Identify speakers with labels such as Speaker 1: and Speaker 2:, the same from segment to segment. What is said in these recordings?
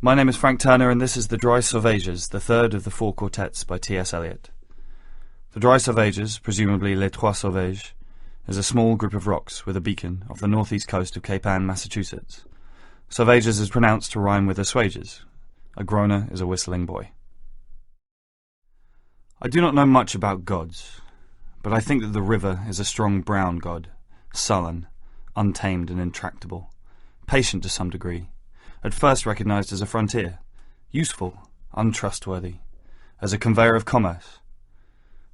Speaker 1: My name is Frank Turner, and this is the Dry Salvages, the third of the four quartets by T.S. Eliot. The Dry Salvages, presumably Les Trois Sauvages, is a small group of rocks with a beacon off the northeast coast of Cape Ann, Massachusetts. Salvages is pronounced to rhyme with assuages. A groaner is a whistling boy. I do not know much about gods, but I think that the river is a strong brown god, sullen, untamed and intractable, patient to some degree, at first recognized as a frontier, useful, untrustworthy, as a conveyor of commerce,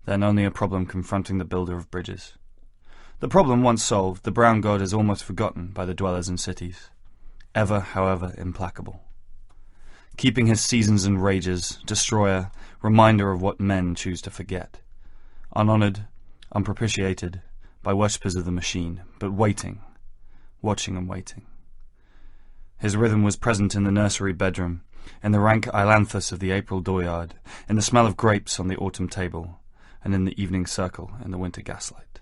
Speaker 1: then only a problem confronting the builder of bridges. The problem once solved, the brown god is almost forgotten by the dwellers in cities, ever, however, implacable. Keeping his seasons and rages, destroyer, reminder of what men choose to forget. Unhonoured, unpropitiated, by worshippers of the machine, but waiting, watching and waiting. His rhythm was present in the nursery bedroom, in the rank ailanthus of the April dooryard, in the smell of grapes on the autumn table, and in the evening circle in the winter gaslight.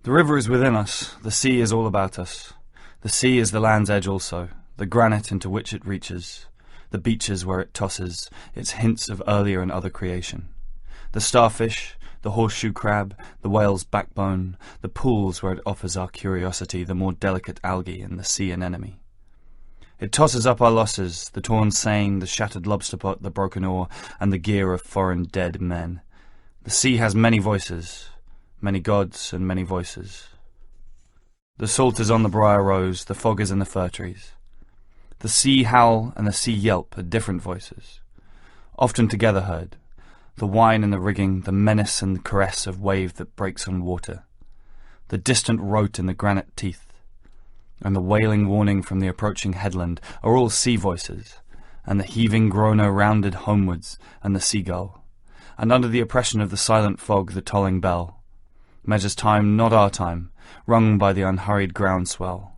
Speaker 1: The river is within us, the sea is all about us. The sea is the land's edge also, the granite into which it reaches, the beaches where it tosses, its hints of earlier and other creation. The starfish, the horseshoe crab, the whale's backbone, the pools where it offers our curiosity, the more delicate algae and the sea anemone. It tosses up our losses, the torn seine, the shattered lobster pot, the broken oar, and the gear of foreign dead men. The sea has many voices, many gods and many voices. The salt is on the briar rose, the fog is in the fir trees. The sea howl and the sea yelp are different voices, often together heard. The whine in the rigging, the menace and the caress of wave that breaks on water, the distant rote in the granite teeth, and the wailing warning from the approaching headland are all sea voices, and the heaving groaner rounded homewards, and the seagull, and under the oppression of the silent fog the tolling bell, measures time not our time, rung by the unhurried groundswell.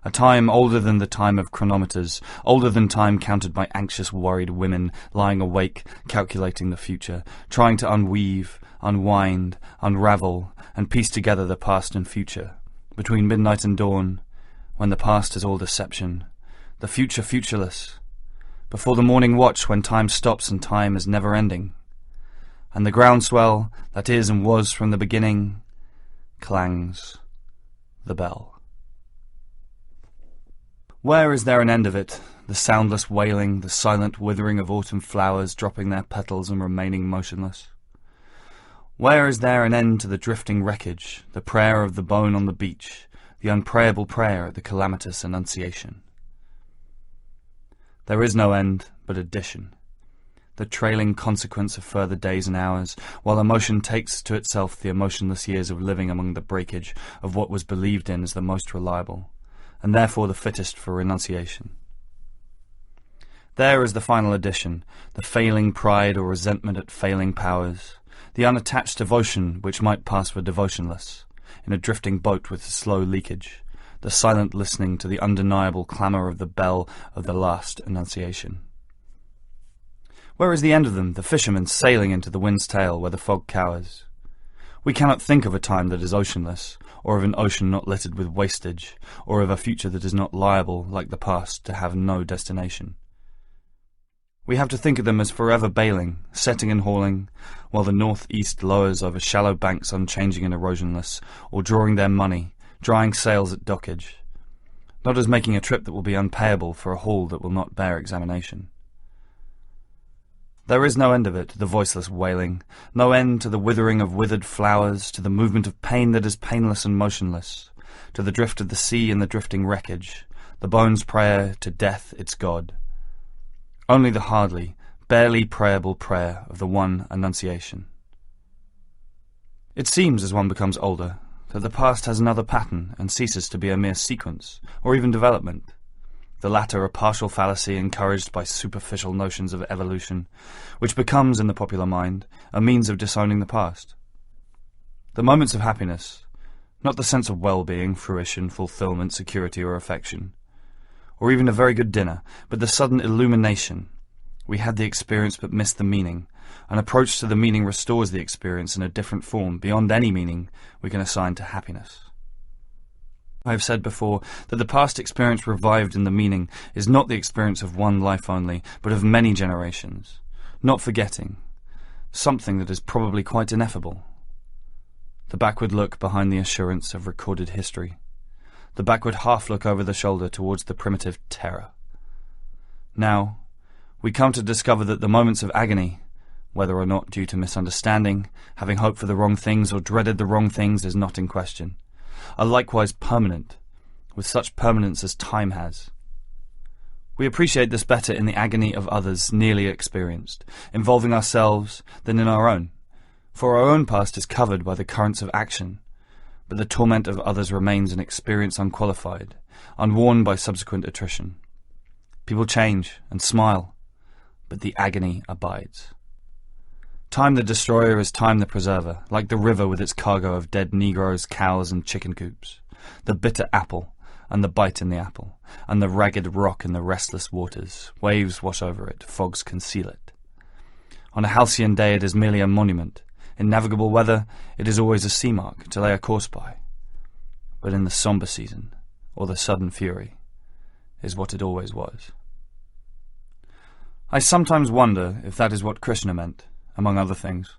Speaker 1: A time older than the time of chronometers, older than time counted by anxious, worried women, lying awake, calculating the future, trying to unweave, unwind, unravel, and piece together the past and future. Between midnight and dawn, when the past is all deception, the future futureless. Before the morning watch, when time stops and time is never-ending. And the groundswell, that is and was from the beginning, clangs the bell. Where is there an end of it, the soundless wailing, the silent withering of autumn flowers dropping their petals and remaining motionless? Where is there an end to the drifting wreckage, the prayer of the bone on the beach, the unprayable prayer at the calamitous annunciation? There is no end but addition, the trailing consequence of further days and hours, while emotion takes to itself the emotionless years of living among the breakage of what was believed in as the most reliable, and therefore the fittest for renunciation. There is the final addition, the failing pride or resentment at failing powers, the unattached devotion which might pass for devotionless, in a drifting boat with slow leakage, the silent listening to the undeniable clamour of the bell of the last annunciation. Where is the end of them, the fisherman sailing into the wind's tail where the fog cowers? We cannot think of a time that is oceanless, or of an ocean not littered with wastage, or of a future that is not liable, like the past, to have no destination. We have to think of them as forever bailing, setting and hauling, while the north-east lowers over shallow banks unchanging and erosionless, or drawing their money, drying sails at dockage, not as making a trip that will be unpayable for a haul that will not bear examination. There is no end of it, the voiceless wailing, no end to the withering of withered flowers, to the movement of pain that is painless and motionless, to the drift of the sea and the drifting wreckage, the bone's prayer to death its God. Only the hardly, barely prayable prayer of the one annunciation. It seems, as one becomes older, that the past has another pattern and ceases to be a mere sequence, or even development. The latter a partial fallacy encouraged by superficial notions of evolution, which becomes, in the popular mind, a means of disowning the past. The moments of happiness, not the sense of well-being, fruition, fulfillment, security or affection, or even a very good dinner, but the sudden illumination. We had the experience but missed the meaning. An approach to the meaning restores the experience in a different form, beyond any meaning we can assign to happiness. I have said before that the past experience revived in the meaning is not the experience of one life only, but of many generations, not forgetting, something that is probably quite ineffable. The backward look behind the assurance of recorded history, the backward half look over the shoulder towards the primitive terror. Now, we come to discover that the moments of agony, whether or not due to misunderstanding, having hoped for the wrong things or dreaded the wrong things is not in question, are likewise permanent, with such permanence as time has. We appreciate this better in the agony of others nearly experienced, involving ourselves, than in our own, for our own past is covered by the currents of action, but the torment of others remains an experience unqualified, unworn by subsequent attrition. People change and smile, but the agony abides. Time the destroyer is time the preserver, like the river with its cargo of dead negroes, cows, and chicken coops, the bitter apple, and the bite in the apple, and the ragged rock in the restless waters. Waves wash over it, fogs conceal it. On a halcyon day it is merely a monument. In navigable weather it is always a sea mark to lay a course by. But in the sombre season, or the sudden fury, is what it always was. I sometimes wonder if that is what Krishna meant, among other things,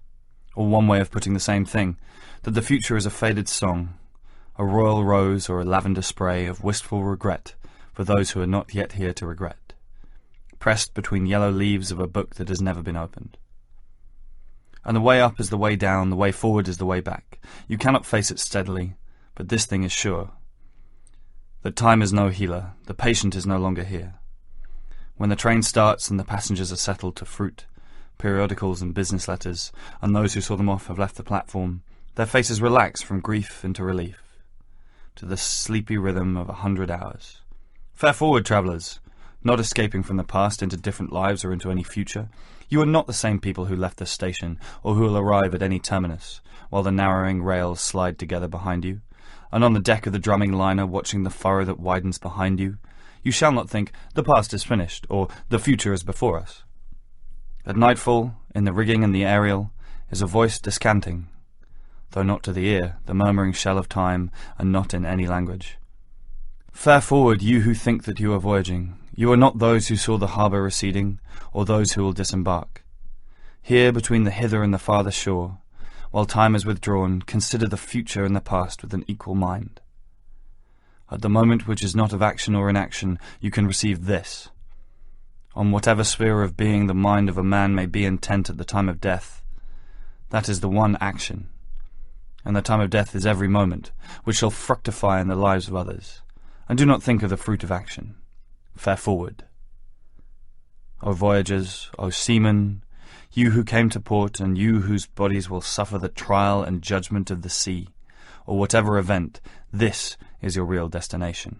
Speaker 1: or one way of putting the same thing, that the future is a faded song, a royal rose or a lavender spray of wistful regret for those who are not yet here to regret, pressed between yellow leaves of a book that has never been opened. And the way up is the way down, the way forward is the way back. You cannot face it steadily, but this thing is sure, that time is no healer, the patient is no longer here. When the train starts and the passengers are settled to fruit, periodicals and business letters, and those who saw them off have left the platform, their faces relax from grief into relief, to the sleepy rhythm of 100 hours. Fare forward, travellers, not escaping from the past into different lives or into any future. You are not the same people who left the station, or who will arrive at any terminus, while the narrowing rails slide together behind you, and on the deck of the drumming liner watching the furrow that widens behind you, you shall not think, the past is finished, or the future is before us. At nightfall, in the rigging and the aerial, is a voice descanting, though not to the ear, the murmuring shell of time, and not in any language. Fare forward, you who think that you are voyaging. You are not those who saw the harbour receding, or those who will disembark. Here, between the hither and the farther shore, while time is withdrawn, consider the future and the past with an equal mind. At the moment which is not of action or inaction, you can receive this. On whatever sphere of being the mind of a man may be intent at the time of death, that is the one action, and the time of death is every moment, which shall fructify in the lives of others, and do not think of the fruit of action. Fare forward. O voyagers, O seamen, you who came to port, and you whose bodies will suffer the trial and judgment of the sea, or whatever event, this is your real destination.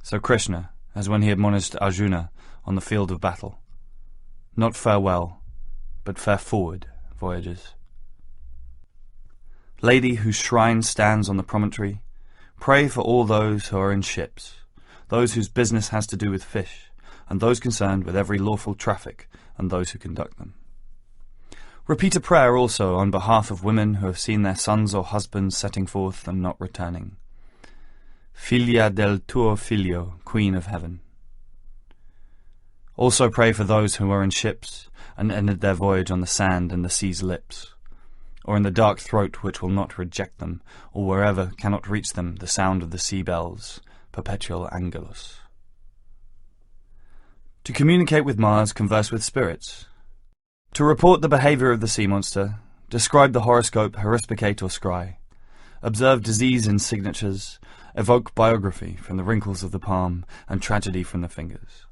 Speaker 1: So Krishna, as when he admonished Arjuna on the field of battle, not farewell, but fare forward, voyagers. Lady whose shrine stands on the promontory, pray for all those who are in ships, those whose business has to do with fish, and those concerned with every lawful traffic, and those who conduct them. Repeat a prayer also on behalf of women who have seen their sons or husbands setting forth and not returning. Figlia del tuo figlio, Queen of Heaven. Also pray for those who are in ships and ended their voyage on the sand and the sea's lips, or in the dark throat which will not reject them, or wherever cannot reach them the sound of the sea bells, perpetual angelus. To communicate with Mars, converse with spirits. To report the behaviour of the sea monster, describe the horoscope, horospicate or scry. Observe disease in signatures, evoke biography from the wrinkles of the palm and tragedy from the fingers.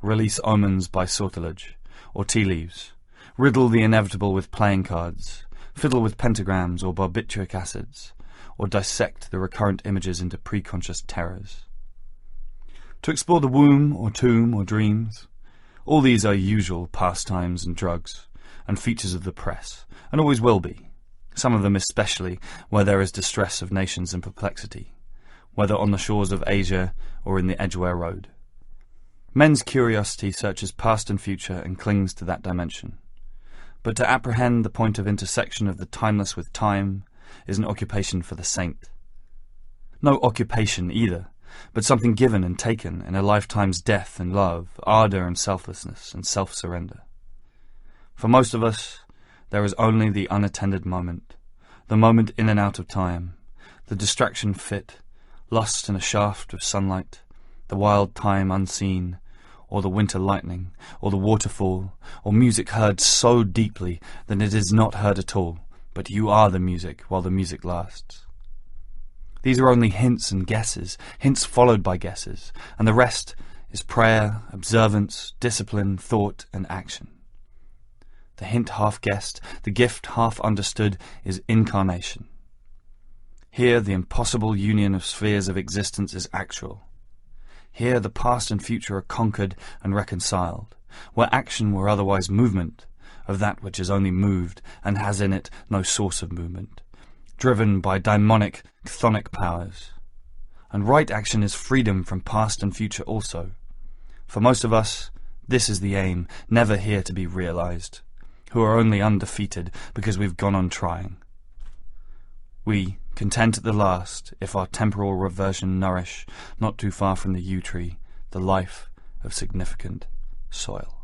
Speaker 1: Release omens by sortilege, or tea leaves. Riddle the inevitable with playing cards. Fiddle with pentagrams or barbituric acids, or dissect the recurrent images into preconscious terrors. To explore the womb or tomb or dreams, all these are usual pastimes and drugs, and features of the press, and always will be, some of them especially where there is distress of nations and perplexity, whether on the shores of Asia or in the Edgware Road. Men's curiosity searches past and future and clings to that dimension. But to apprehend the point of intersection of the timeless with time is an occupation for the saint. No occupation either, but something given and taken in a lifetime's death and love, ardour and selflessness and self-surrender. For most of us, there is only the unattended moment, the moment in and out of time, the distraction fit, lost in a shaft of sunlight, the wild time unseen, or the winter lightning, or the waterfall, or music heard so deeply that it is not heard at all, but you are the music while the music lasts. These are only hints and guesses, hints followed by guesses, and the rest is prayer, observance, discipline, thought, and action. The hint half guessed, the gift half understood, is incarnation. Here the impossible union of spheres of existence is actual. Here the past and future are conquered and reconciled, where action were otherwise movement, of that which is only moved and has in it no source of movement, driven by daimonic, chthonic powers. And right action is freedom from past and future also. For most of us, this is the aim, never here to be realized, who are only undefeated because we've gone on trying. We, content at the last, if our temporal reversion nourish, not too far from the yew tree, the life of significant soil.